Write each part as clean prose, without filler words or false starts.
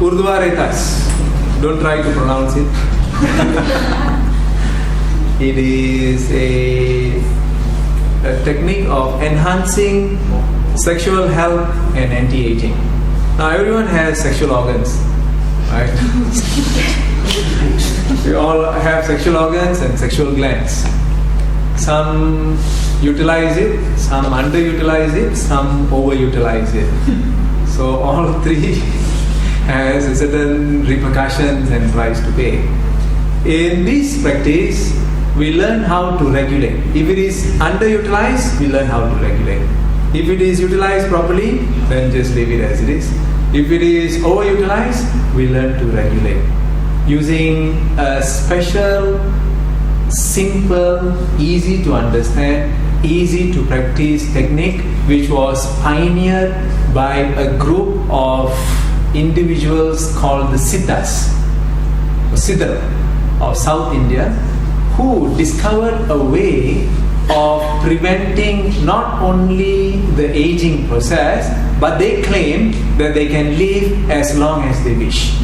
Urdhva Retas. Don't try to pronounce it. It is a technique of enhancing sexual health and anti-aging. Now everyone has sexual organs, right? We all have sexual organs and sexual glands. Some utilize it, some underutilize it, some overutilize it. So all three has certain repercussions and price to pay. In this practice, we learn how to regulate. If it is underutilized, we learn how to regulate. If it is utilized properly, then just leave it as it is. If it is overutilized, we learn to regulate. Using a special, simple, easy to understand, easy to practice technique which was pioneered by a group of individuals called the Siddhas of South India, who discovered a way of preventing not only the aging process, but they claim that they can live as long as they wish.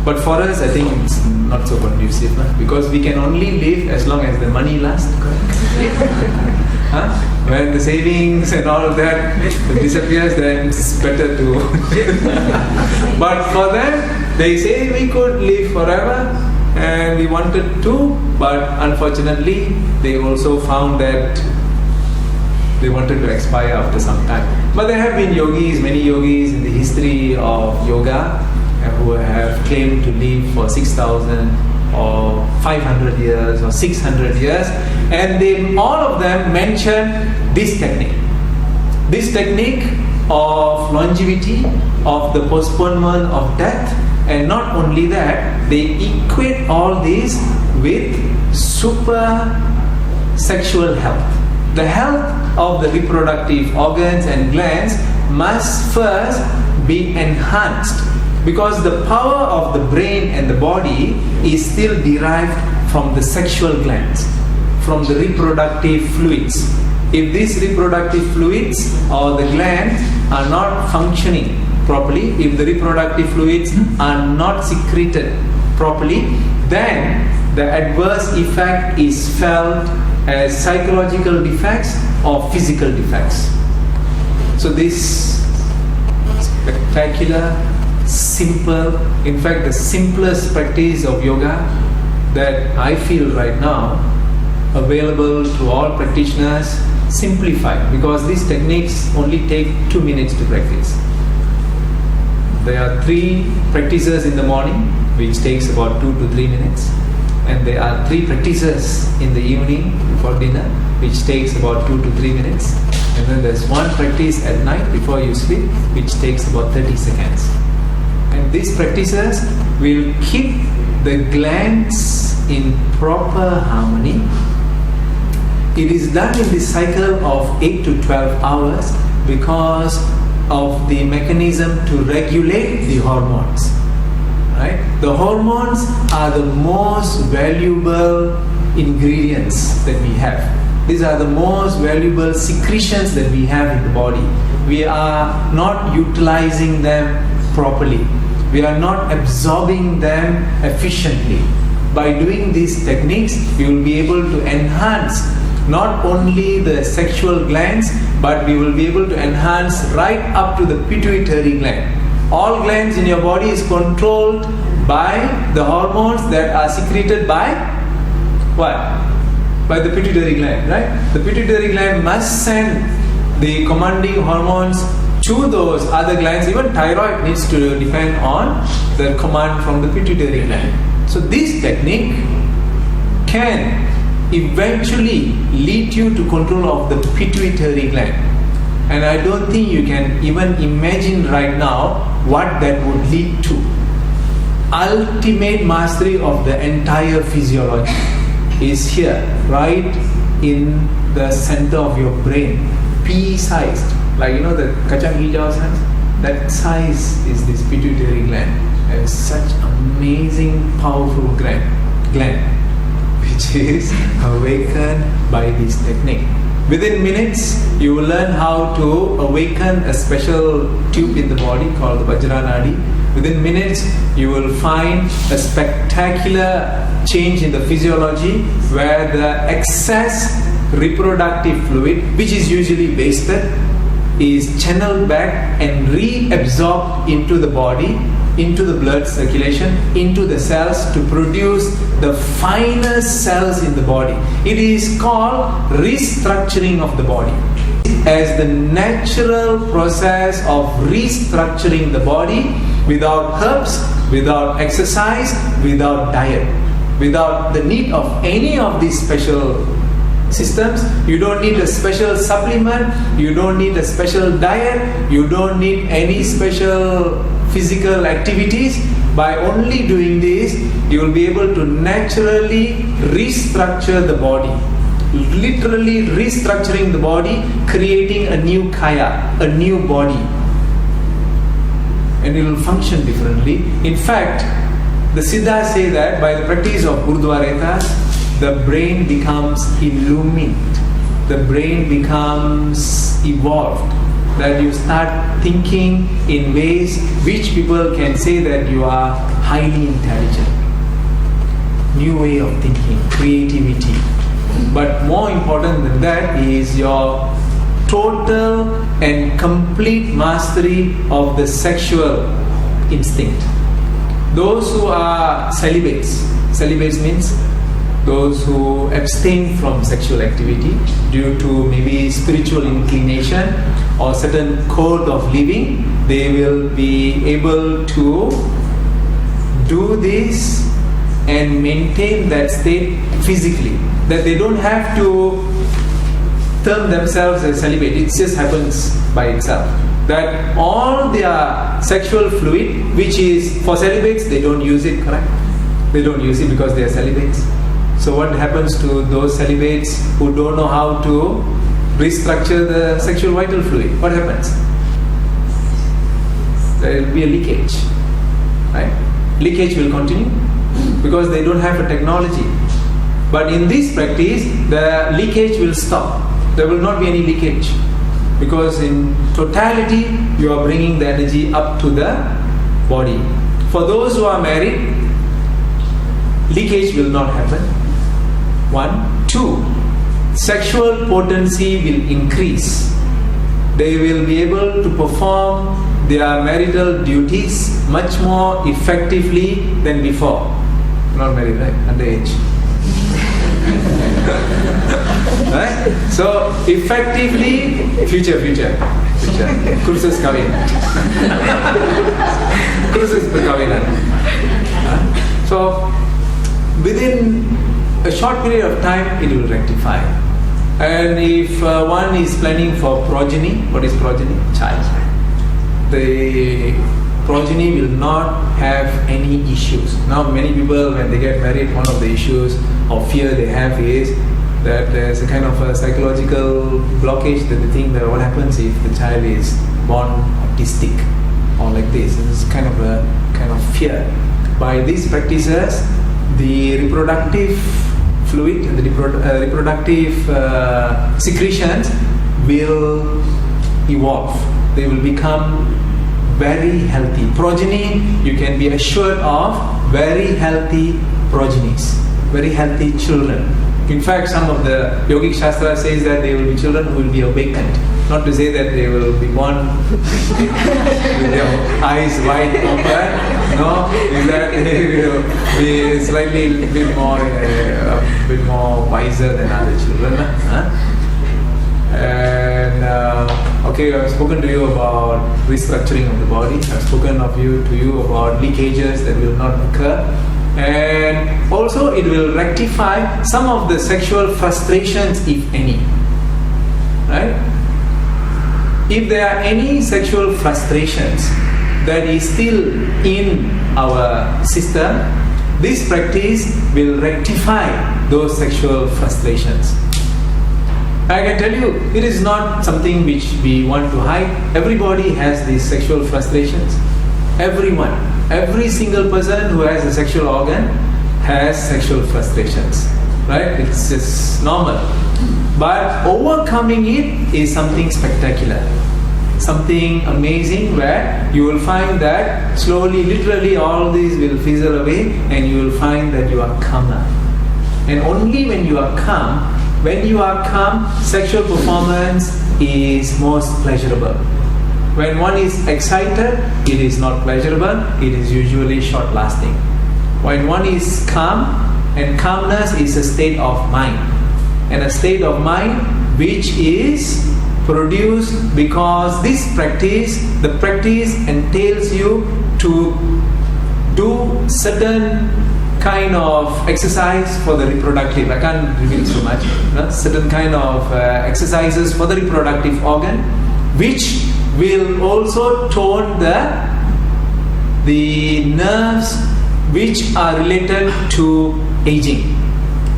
But for us, I think it's not so conducive, because we can only live as long as the money lasts. When the savings and all of that disappears, then it's better to. But for them, they say we could live forever, and we wanted to, but unfortunately, they also found that they wanted to expire after some time. But there have been many yogis in the history of yoga, who have claimed to live for 6,000 or 500 years or 600 years, and all of them mention this technique. This technique of longevity, of the postponement of death, and not only that, they equate all this with super sexual health. The health of the reproductive organs and glands must first be enhanced, because the power of the brain and the body is still derived from the sexual glands, from the reproductive fluids. If these reproductive fluids or the glands are not functioning properly, if the reproductive fluids are not secreted properly, then the adverse effect is felt as psychological defects or physical defects. So this spectacular, simple, in fact the simplest practice of yoga that I feel right now available to all practitioners, simplified, because these techniques only take 2 minutes to practice. There are 3 practices in the morning, which takes about 2 to 3 minutes, and there are 3 practices in the evening before dinner, which takes about 2 to 3 minutes, and then there's 1 practice at night before you sleep, which takes about 30 seconds. And these practices will keep the glands in proper harmony. It is done in the cycle of 8 to 12 hours because of the mechanism to regulate the hormones. Right? The hormones are the most valuable ingredients that we have. These are the most valuable secretions that we have in the body. We are not utilizing them properly. We are not absorbing them efficiently. By doing these techniques, we will be able to enhance not only the sexual glands, but we will be able to enhance right up to the pituitary gland. All glands in your body is controlled by the hormones that are secreted by what? By the pituitary gland, right? The pituitary gland must send the commanding hormones to those other glands. Even thyroid needs to depend on the command from the pituitary gland. So this technique can eventually lead you to control of the pituitary gland. And I don't think you can even imagine right now what that would lead to. Ultimate mastery of the entire physiology is here, right in the center of your brain, pea-sized. Like the kacang hijau size, that size is this pituitary gland. And such amazing, powerful gland, which is awakened by this technique. Within minutes, you will learn how to awaken a special tube in the body called the Vajra Nadi. Within minutes, you will find a spectacular change in the physiology where the excess reproductive fluid, which is usually wasted, is channeled back and reabsorbed into the body, into the blood circulation, into the cells to produce the finest cells in the body. It is called restructuring of the body. As the natural process of restructuring the body without herbs, without exercise, without diet, without the need of any of these special systems. You don't need a special supplement, you don't need a special diet, you don't need any special physical activities. By only doing this, you will be able to naturally restructure the body, literally restructuring the body, creating a new kaya, a new body, and it will function differently. In fact, the Siddhas say that by the practice of Urdhva Retas, the brain becomes illumined, the brain becomes evolved, that you start thinking in ways which people can say that you are highly intelligent. New way of thinking, creativity. But more important than that is your total and complete mastery of the sexual instinct. Those who are celibates means those who abstain from sexual activity due to maybe spiritual inclination or certain code of living, they will be able to do this and maintain that state physically. That they don't have to term themselves as celibate, it just happens by itself. That all their sexual fluid, which is for celibates, they don't use it, correct? They don't use it because they are celibates. So what happens to those celibates who don't know how to restructure the sexual vital fluid? What happens? There will be a leakage, right? Leakage will continue because they don't have a technology. But in this practice, the leakage will stop. There will not be any leakage because in totality, you are bringing the energy up to the body. For those who are married, leakage will not happen. 1. 2. Sexual potency will increase. They will be able to perform their marital duties much more effectively than before. Not married, right? Underage. Right? So, effectively, future. Kursus kawin. Kursus perkawinan. So, within a short period of time, it will rectify. And if one is planning for progeny, what is progeny? Child. The progeny will not have any issues. Now, many people, when they get married, one of the issues or fear they have is that there's a kind of a psychological blockage, that they think that what happens if the child is born autistic or like this. It's kind of fear. By these practices, the reproductive fluid and the reproductive secretions will evolve. They will become very healthy. Progeny, you can be assured of very healthy progenies, very healthy children. In fact, some of the yogic shastra says that they will be children who will be awakened. Not to say that they will be born with their eyes wide open. No, is that they will be slightly a bit more wiser than other children. And okay, I've spoken to you about restructuring of the body. I've spoken to you about leakages that will not occur. And also it will rectify some of the sexual frustrations, if any. Right? If there are any sexual frustrations that is still in our system, this practice will rectify those sexual frustrations. I can tell you, it is not something which we want to hide. Everybody has these sexual frustrations. Everyone. Every single person who has a sexual organ has sexual frustrations. Right? It's just normal. But overcoming it is something spectacular, something amazing, where you will find that slowly, literally, all these will fizzle away, and you will find that you are calmer. And only when you are calm, sexual performance is most pleasurable. When one is excited, it is not pleasurable, it is usually short-lasting. When one is calm, and calmness is a state of mind, and a state of mind which is produced because the practice entails you to do certain kind of exercise for the reproductive. I can't reveal so much. Certain kind of exercises for the reproductive organ, which will also tone the nerves which are related to aging.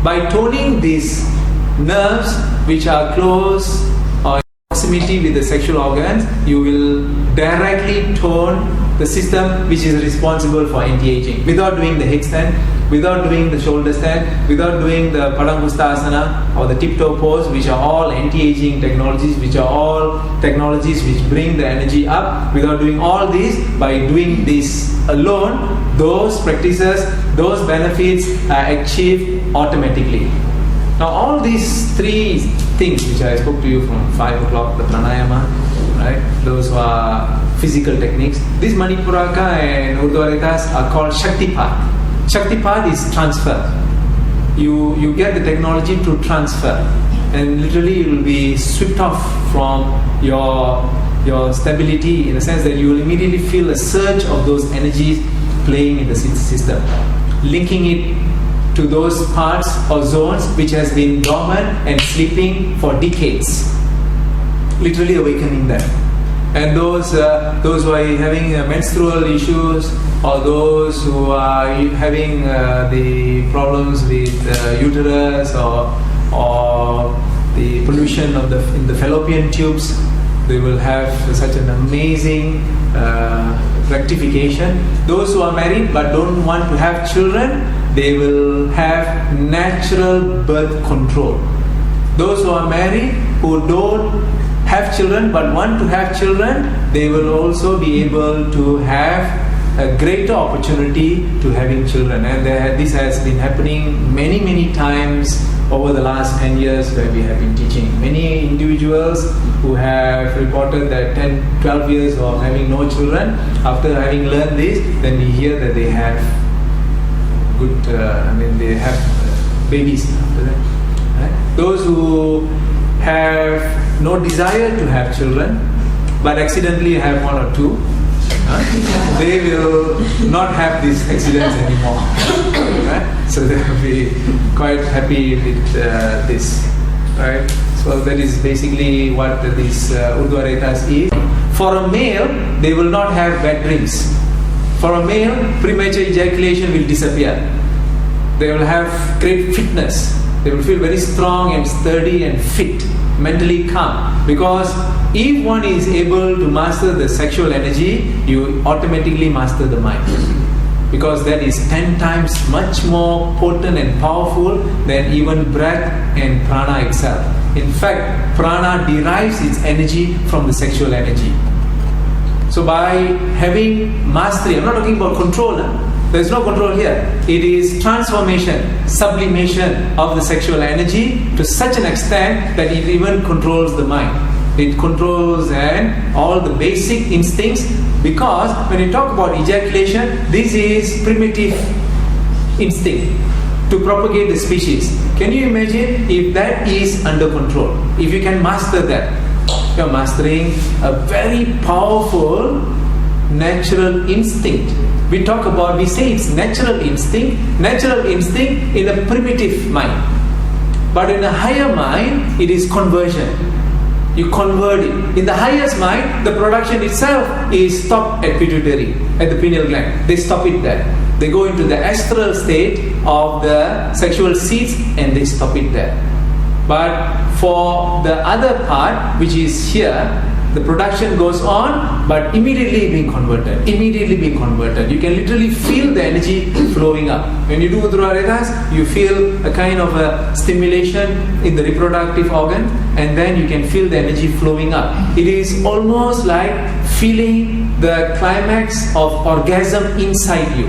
By toning these nerves which are close or in proximity with the sexual organs, you will directly tone the system which is responsible for anti-aging, without doing the headstand, without doing the shoulder stand, without doing the Padangusthasana or the tiptoe pose, which are all anti-aging technologies, which are all technologies which bring the energy up. Without doing all these, by doing this alone, those practices, those benefits are achieved automatically. Now all these three things which I spoke to you from 5 o'clock, the pranayama, right? Those who are physical techniques. These Manipuraka and Urdhva Retas are called Shaktipat. Shaktipat is transfer. You get the technology to transfer, and literally you will be swept off from your stability, in the sense that you will immediately feel a surge of those energies playing in the system, linking it to those parts or zones which has been dormant and sleeping for decades, literally awakening them. And those who are having menstrual issues, or those who are having the problems with uterus or the pollution of in the fallopian tubes, they will have such an amazing rectification. Those who are married but don't want to have children, they will have natural birth control. Those who are married who don't have children but want to have children, they will also be able to have a greater opportunity to having children. And this has been happening many times over the last 10 years where we have been teaching. Many individuals who have reported that 10, 12 years of having no children, after having learned this, then we hear that they have good, they have babies after that. Right? Those who have no desire to have children but accidentally have one or two, they will not have these accidents anymore. Right? So they will be quite happy with this. Right? So that is basically what this Urdhva Retas is. For a male, they will not have bad dreams. For a male, premature ejaculation will disappear. They will have great fitness. They will feel very strong and sturdy and fit, mentally calm. Because if one is able to master the sexual energy, you automatically master the mind. Because that is 10 times much more potent and powerful than even breath and prana itself. In fact, prana derives its energy from the sexual energy. So by having mastery, I'm not talking about control. There is no control here. It is transformation, sublimation of the sexual energy to such an extent that it even controls the mind. It controls and all the basic instincts, because when you talk about ejaculation, this is primitive instinct to propagate the species. Can you imagine if that is under control? If you can master that, you are mastering a very powerful natural instinct. We say it's natural instinct in a primitive mind. But in a higher mind, it is conversion. You convert it. In the highest mind, the production itself is stopped at pituitary, at the pineal gland. They stop it there. They go into the astral state of the sexual seeds and they stop it there. But for the other part, which is here, the production goes on, but immediately being converted. You can literally feel the energy flowing up. When you do Urdhva Retas, you feel a kind of a stimulation in the reproductive organ, and then you can feel the energy flowing up. It is almost like feeling the climax of orgasm inside you,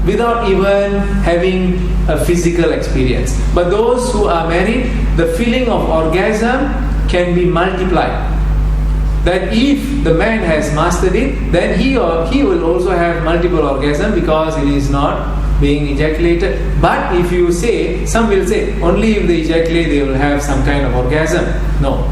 without even having a physical experience. But those who are married, the feeling of orgasm can be multiplied. That if the man has mastered it, then he will also have multiple orgasm, because it is not being ejaculated. But if you say, some will say, only if they ejaculate they will have some kind of orgasm. No.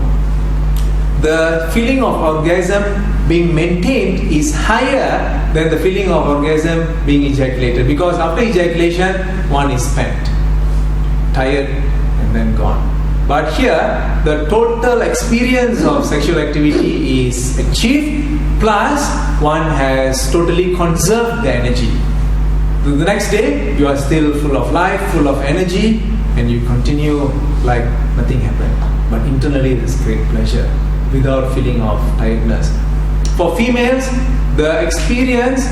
The feeling of orgasm being maintained is higher than the feeling of orgasm being ejaculated, because after ejaculation one is spent, tired, and then gone. But here the total experience of sexual activity is achieved, plus one has totally conserved the energy. The next day you are still full of life, full of energy, and you continue like nothing happened. But internally there is great pleasure without feeling of tiredness. For females, the experience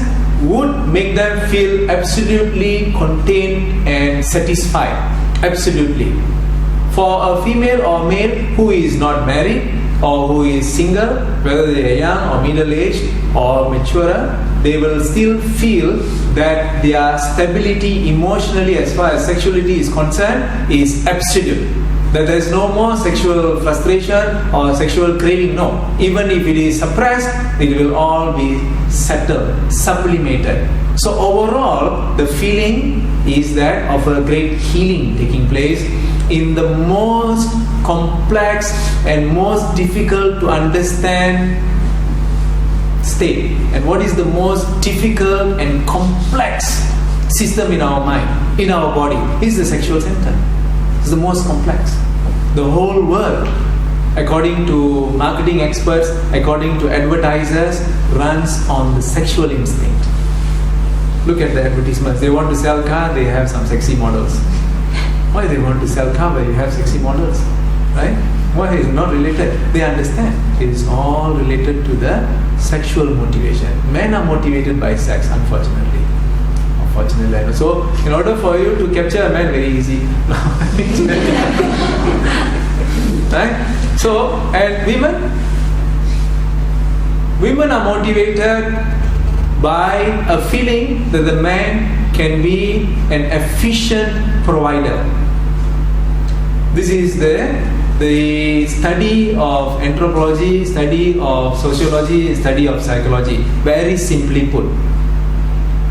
would make them feel absolutely contained and satisfied. Absolutely. For a female or male who is not married or who is single, whether they are young or middle-aged or mature, they will still feel that their stability emotionally as far as sexuality is concerned is absolute. That there is no more sexual frustration or sexual craving, no. Even if it is suppressed, it will all be settled, sublimated. So overall, the feeling is that of a great healing taking place in the most complex and most difficult to understand state. And what is the most difficult and complex system in our mind, in our body, is the sexual center. It's the most complex. The whole world, according to marketing experts, according to advertisers, runs on the sexual instinct. Look at the advertisements. They want to sell car, they have some sexy models. Why they want to sell car but you have sexy models? Right? Why is it not related? They understand. It is all related to the sexual motivation. Men are motivated by sex, unfortunately. So, in order for you to capture a man, very easy. Right? So, and women are motivated by a feeling that the man can be an efficient provider. This is the study of anthropology, study of sociology, study of psychology. Very simply put.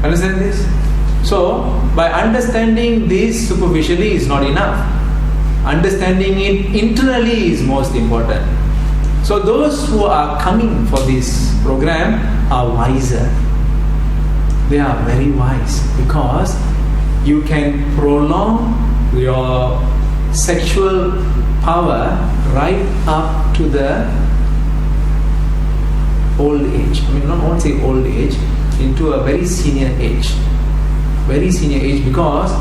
Understand this? So, by understanding this superficially is not enough. Understanding it internally is most important. So, those who are coming for this program are wiser. They are very wise, because you can prolong your sexual power right up to the old age. I mean, not want to say old age, into a very senior age. Very senior age, because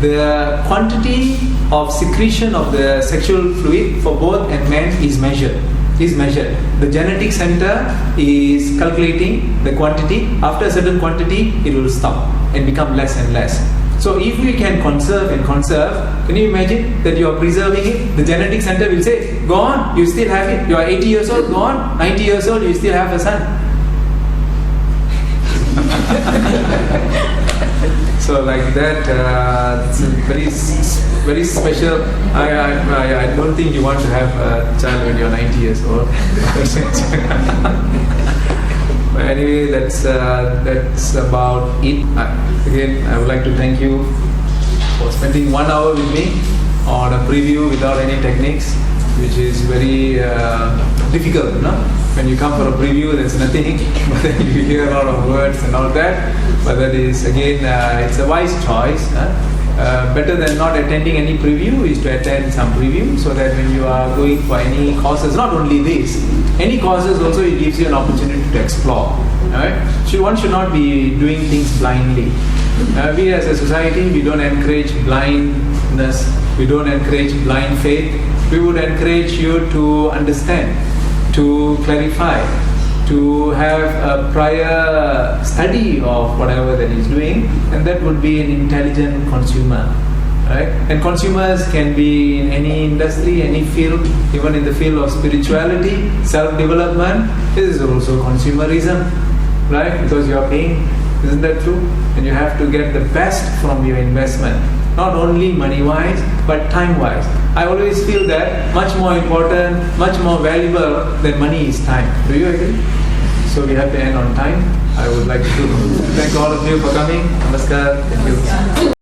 the quantity of secretion of the sexual fluid for both and men is measured. The genetic center is calculating the quantity. After a certain quantity, it will stop and become less and less. So if we can conserve and conserve, can you imagine that you are preserving it? The genetic center will say, go on, you still have it. You are 80 years old, go on. 90 years old, you still have a son. So like that, it's very special. I don't think you want to have a child when you're 90 years old. But anyway, that's about it. Again, I would like to thank you for spending 1 hour with me on a preview without any techniques, which is very difficult, you know? When you come for a preview, there's nothing, but then you hear a lot of words and all that. But that is, again, it's a wise choice. Better than not attending any preview is to attend some preview, so that when you are going for any courses, not only this, any courses also, it gives you an opportunity to explore. Right? So one should not be doing things blindly. We as a society, we don't encourage blindness, we don't encourage blind faith. We would encourage you to understand. to clarify, to have a prior study of whatever that he's doing, and that would be an intelligent consumer, right? And consumers can be in any industry, any field, even in the field of spirituality, self-development. This is also consumerism, right? Because you are paying, isn't that true? And you have to get the best from your investment, not only money-wise, but time-wise. I always feel that much more important, much more valuable than money is time. Do you agree? So we have to end on time. I would like to thank all of you for coming. Namaskar. Thank you.